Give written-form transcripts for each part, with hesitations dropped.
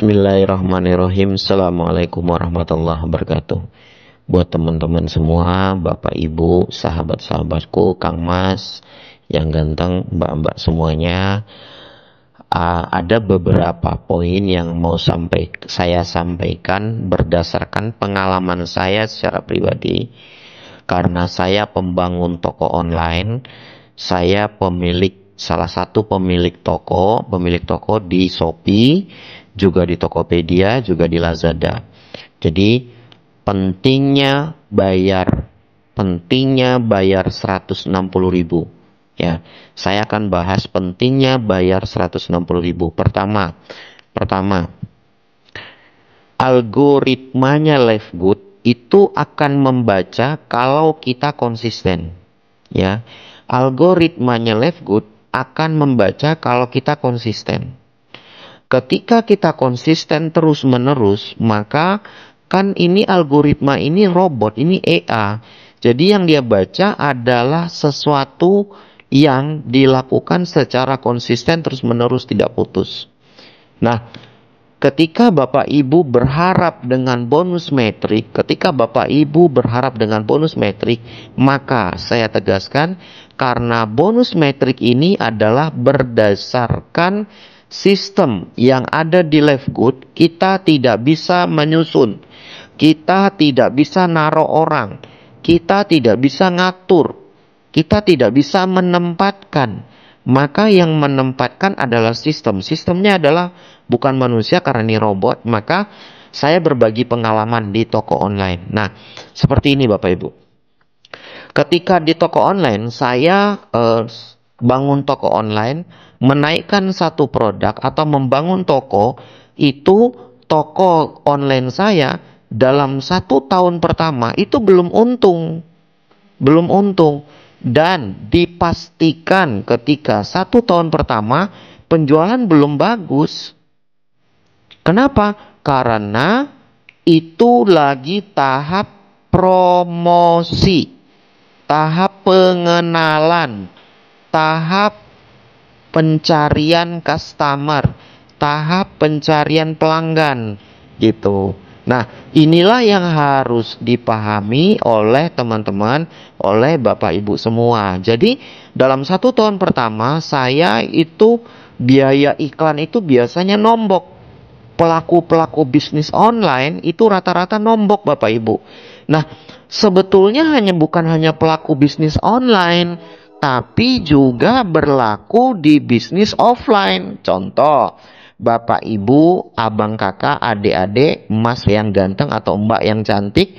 Bismillahirrahmanirrahim. Assalamualaikum warahmatullahi wabarakatuh. Buat teman-teman semua, Bapak Ibu, sahabat-sahabatku, Kang Mas, yang ganteng, Mbak-mbak semuanya, ada beberapa poin yang mau saya sampaikan berdasarkan pengalaman saya secara pribadi. Karena saya pembangun toko online, saya salah satu pemilik toko di Shopee, juga di Tokopedia, juga di Lazada. Jadi pentingnya bayar 160.000. Ya, saya akan bahas pentingnya bayar 160.000. Pertama, algoritmanya Livegood itu akan membaca kalau kita konsisten. Ya, algoritmanya Livegood akan membaca kalau kita konsisten. Ketika kita konsisten terus-menerus, maka kan ini algoritma ini robot, ini AI. Jadi yang dia baca adalah sesuatu yang dilakukan secara konsisten terus-menerus tidak putus. Nah, ketika Bapak Ibu berharap dengan bonus metrik, maka saya tegaskan karena bonus metrik ini adalah berdasarkan sistem yang ada di Livegood, kita tidak bisa menyusun, kita tidak bisa naruh orang, kita tidak bisa ngatur, kita tidak bisa menempatkan. Maka yang menempatkan adalah sistem. Sistemnya adalah bukan manusia karena ini robot. Maka saya berbagi pengalaman di toko online. Nah, seperti ini Bapak Ibu. Ketika di toko online, saya bangun toko online, menaikkan satu produk atau membangun toko, itu toko online saya dalam 1 tahun pertama itu belum untung. Dan dipastikan ketika 1 tahun pertama penjualan belum bagus. Kenapa? Karena itu lagi tahap promosi, tahap pengenalan, tahap pencarian customer, tahap pencarian pelanggan gitu. Nah, inilah yang harus dipahami oleh teman-teman, oleh Bapak Ibu semua. Jadi, dalam 1 tahun pertama, saya itu biaya iklan itu biasanya nombok. Pelaku-pelaku bisnis online itu rata-rata nombok Bapak Ibu. Nah, sebetulnya bukan hanya pelaku bisnis online, tapi juga berlaku di bisnis offline. Contoh, Bapak Ibu, abang kakak, adik-adik, mas yang ganteng atau mbak yang cantik,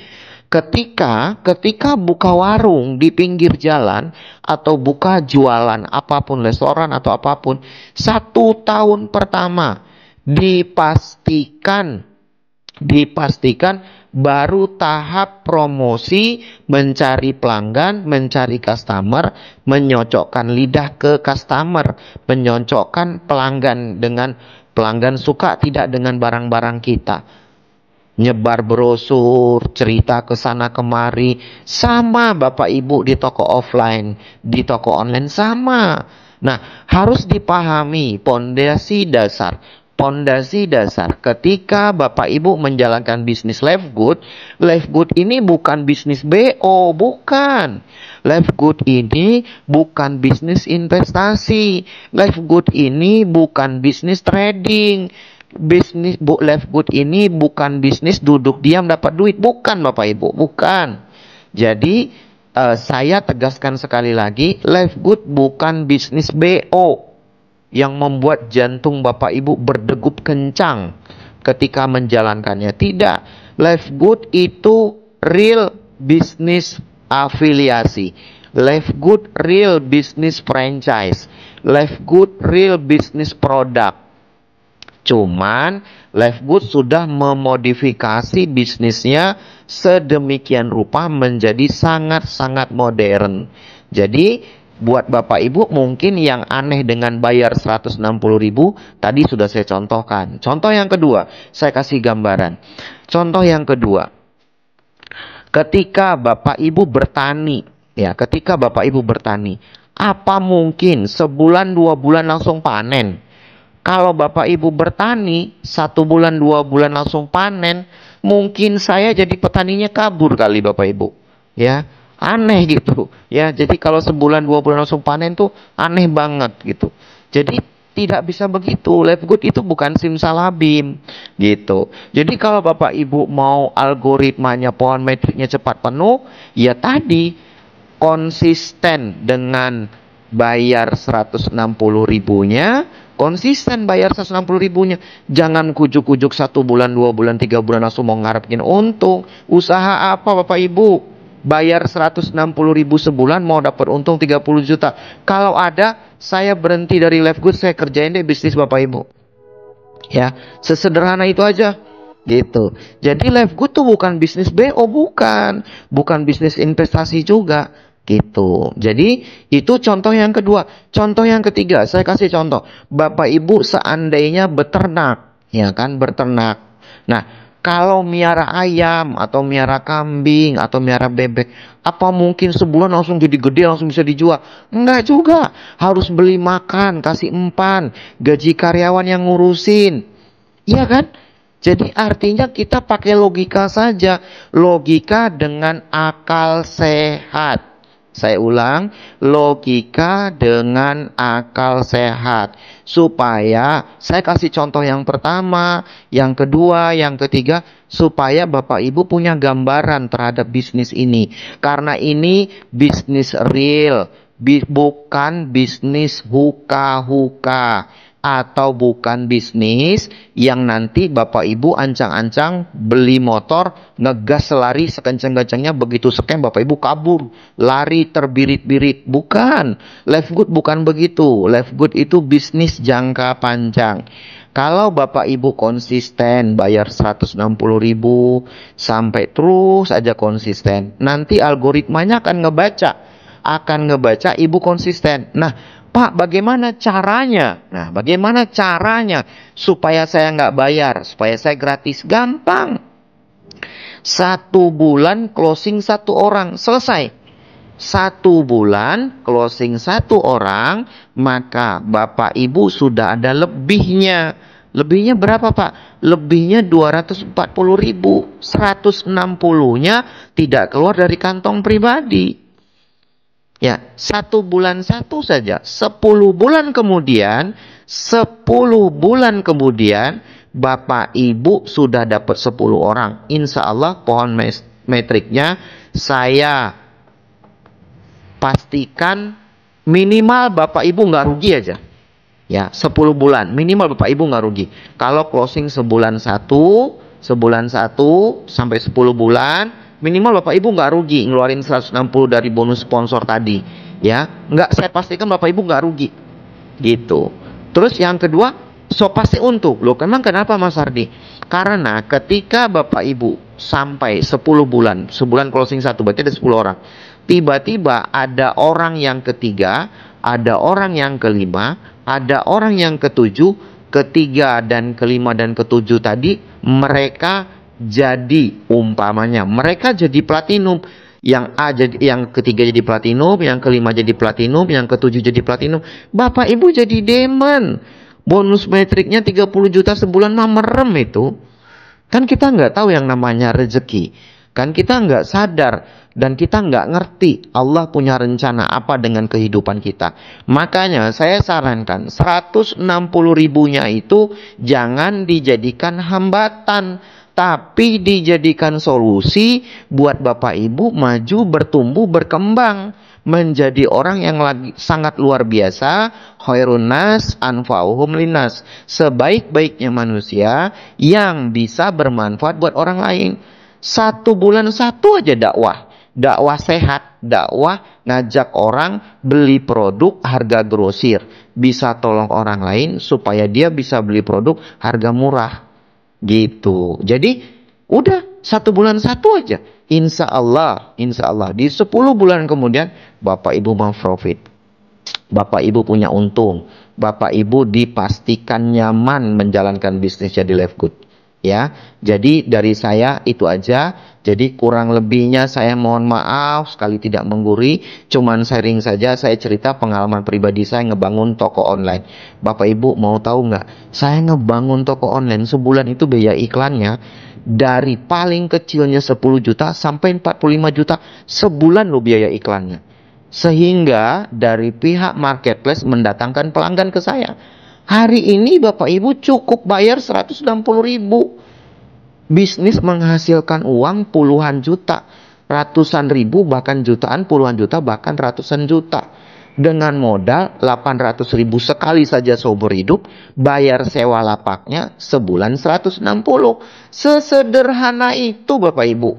ketika buka warung di pinggir jalan atau buka jualan apapun, restoran atau apapun, 1 tahun pertama dipastikan baru tahap promosi, mencari pelanggan, mencari customer, menyocokkan lidah ke customer, menyocokkan pelanggan dengan pelanggan suka tidak dengan barang-barang kita. Nyebar brosur, cerita ke sana kemari, sama Bapak Ibu di toko offline, di toko online sama. Nah, harus dipahami pondasi dasar ketika Bapak Ibu menjalankan bisnis Livegood ini bukan bisnis BO, bukan. Livegood ini bukan bisnis investasi. Livegood ini bukan bisnis trading. Livegood ini bukan bisnis duduk diam dapat duit, bukan Bapak Ibu, bukan. Jadi saya tegaskan sekali lagi, Livegood bukan bisnis BO yang membuat jantung Bapak Ibu berdegup kencang ketika menjalankannya. Tidak. Livegood itu real bisnis afiliasi. Livegood real bisnis franchise. Livegood real bisnis produk. Cuman Livegood sudah memodifikasi bisnisnya sedemikian rupa menjadi sangat-sangat modern. Jadi buat Bapak Ibu mungkin yang aneh dengan bayar 160.000 tadi sudah saya contohkan. Contoh yang kedua, saya kasih gambaran. Contoh yang kedua, ketika Bapak Ibu bertani, apa mungkin sebulan 2 bulan langsung panen? Kalau Bapak Ibu bertani 1 bulan 2 bulan langsung panen, mungkin saya jadi petaninya kabur kali Bapak Ibu. Ya, aneh gitu. Ya, jadi kalau 1 bulan 2 bulan langsung panen tuh aneh banget gitu. Jadi tidak bisa begitu. Live good itu bukan simsalabim gitu. Jadi kalau Bapak Ibu mau algoritmanya pohon metriknya cepat penuh, ya tadi konsisten dengan bayar 160 ribunya, konsisten bayar 160 ribunya. Jangan kujuk-kujuk 1 bulan 2 bulan 3 bulan langsung mau ngarepin untung. Usaha apa Bapak Ibu? Bayar 160 ribu sebulan mau dapat untung 30 juta. Kalau ada, saya berhenti dari Live Good, saya kerjain deh bisnis Bapak Ibu. Ya, sesederhana itu aja. Gitu. Jadi Live Good tuh bukan bisnis BO, bukan bisnis investasi juga. Gitu. Jadi itu contoh yang kedua. Contoh yang ketiga, saya kasih contoh. Bapak Ibu seandainya beternak, ya kan, beternak. Nah, kalau miara ayam atau miara kambing atau miara bebek, apa mungkin sebulan langsung jadi gede langsung bisa dijual? Enggak juga. Harus beli makan, kasih empan, gaji karyawan yang ngurusin. Iya kan? Jadi artinya kita pakai logika saja. Logika dengan akal sehat. Saya ulang, logika dengan akal sehat. Supaya, saya kasih contoh yang pertama, yang kedua, yang ketiga, supaya Bapak Ibu punya gambaran terhadap bisnis ini. Karena ini bisnis real, bukan bisnis huka-huka. Atau bukan bisnis yang nanti Bapak Ibu ancang-ancang beli motor, ngegas lari sekencang-kencangnya, begitu scam Bapak Ibu kabur, lari terbirit-birit. Bukan. Live Good bukan begitu. Live Good itu bisnis jangka panjang. Kalau Bapak Ibu konsisten bayar 160 ribu sampai terus aja konsisten, nanti algoritmanya akan ngebaca Ibu konsisten. Nah, Pak, bagaimana caranya? Nah, bagaimana caranya supaya saya nggak bayar, supaya saya gratis? Gampang. 1 bulan closing 1 orang, selesai. 1 bulan closing 1 orang, maka Bapak Ibu sudah ada lebihnya. Lebihnya berapa Pak? Lebihnya 240 ribu. 160-nya tidak keluar dari kantong pribadi. Ya, 1 bulan 1 saja. 10 bulan kemudian, 10 bulan kemudian, Bapak Ibu sudah dapat 10 orang. Insya Allah pohon metriknya saya pastikan minimal Bapak Ibu nggak rugi aja. Ya, 10 bulan. Minimal Bapak Ibu nggak rugi. Kalau closing sebulan 1 sampai 10 bulan, minimal Bapak Ibu nggak rugi ngeluarin 160 dari bonus sponsor tadi. Ya, nggak, saya pastikan Bapak Ibu nggak rugi. Gitu. Terus yang kedua, so pasti untung. Loh, emang kenapa Mas Ardi? Karena ketika Bapak Ibu sampai 10 bulan, sebulan closing 1, berarti ada 10 orang. Tiba-tiba ada orang yang ketiga, ada orang yang kelima, ada orang yang ketujuh, ketiga dan kelima dan ketujuh tadi, mereka jadi, umpamanya mereka jadi platinum. Yang A jadi, yang ketiga jadi platinum, yang kelima jadi platinum, yang ketujuh jadi platinum. Bapak Ibu jadi diamond. Bonus metriknya 30 juta sebulan mah merem itu. Kan kita nggak tahu yang namanya rezeki. Kan kita nggak sadar dan kita nggak ngerti Allah punya rencana apa dengan kehidupan kita. Makanya saya sarankan 160 ribunya itu jangan dijadikan hambatan, tapi dijadikan solusi buat Bapak Ibu maju, bertumbuh, berkembang menjadi orang yang lagi sangat luar biasa. Khairun nas anfa'uhum linnas, sebaik-baiknya manusia yang bisa bermanfaat buat orang lain. 1 bulan 1 aja dakwah sehat, dakwah ngajak orang beli produk harga grosir, bisa tolong orang lain supaya dia bisa beli produk harga murah. Gitu. Jadi udah 1 bulan 1 aja. Insya Allah di 10 bulan kemudian Bapak Ibu mau profit. Bapak Ibu punya untung. Bapak Ibu dipastikan nyaman menjalankan bisnis jadi Live Good. ya. Jadi dari saya itu aja. Jadi kurang lebihnya saya mohon maaf sekali tidak menggurui. Cuman sharing saja, saya cerita pengalaman pribadi saya ngebangun toko online. Bapak Ibu mau tahu nggak? Saya ngebangun toko online sebulan itu biaya iklannya dari paling kecilnya 10 juta sampai 45 juta sebulan loh biaya iklannya. Sehingga dari pihak marketplace mendatangkan pelanggan ke saya. Hari ini Bapak Ibu cukup bayar 160.000. Bisnis menghasilkan uang puluhan juta, ratusan ribu, bahkan jutaan, puluhan juta, bahkan ratusan juta. Dengan modal 800.000 sekali saja seumur hidup, bayar sewa lapaknya sebulan 160. Sesederhana itu Bapak Ibu.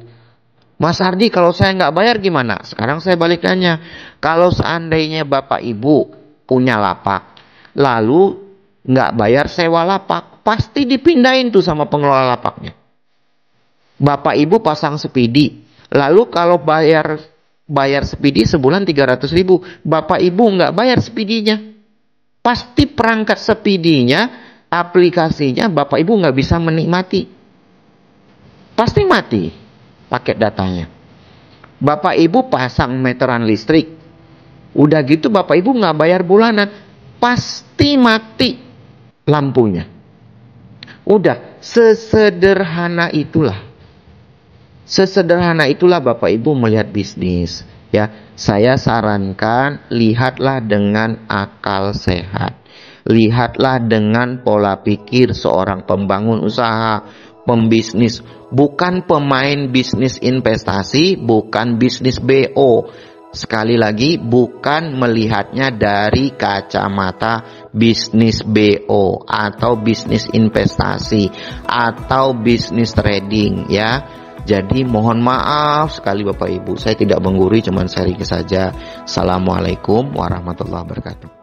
Mas Ardi, kalau saya nggak bayar gimana? Sekarang saya balik tanya. Kalau seandainya Bapak Ibu punya lapak, lalu nggak bayar sewa lapak, pasti dipindahin tuh sama pengelola lapaknya. Bapak Ibu pasang sepidi, lalu kalau bayar sepidi sebulan 300.000, Bapak Ibu nggak bayar sepidinya, pasti perangkat sepidinya, aplikasinya Bapak Ibu nggak bisa menikmati, pasti mati paket datanya. Bapak Ibu pasang meteran listrik, udah gitu Bapak Ibu nggak bayar bulanan, pasti mati lampunya. Udah, sesederhana itulah. Sesederhana itulah Bapak Ibu melihat bisnis, ya. Saya sarankan lihatlah dengan akal sehat. Lihatlah dengan pola pikir seorang pembangun usaha, pembisnis, bukan pemain bisnis investasi, bukan bisnis BO. Sekali lagi, bukan melihatnya dari kacamata bisnis BO atau bisnis investasi atau bisnis trading, ya. Jadi mohon maaf sekali Bapak Ibu, saya tidak menggurui, cuman sharing saja. Assalamualaikum warahmatullahi wabarakatuh.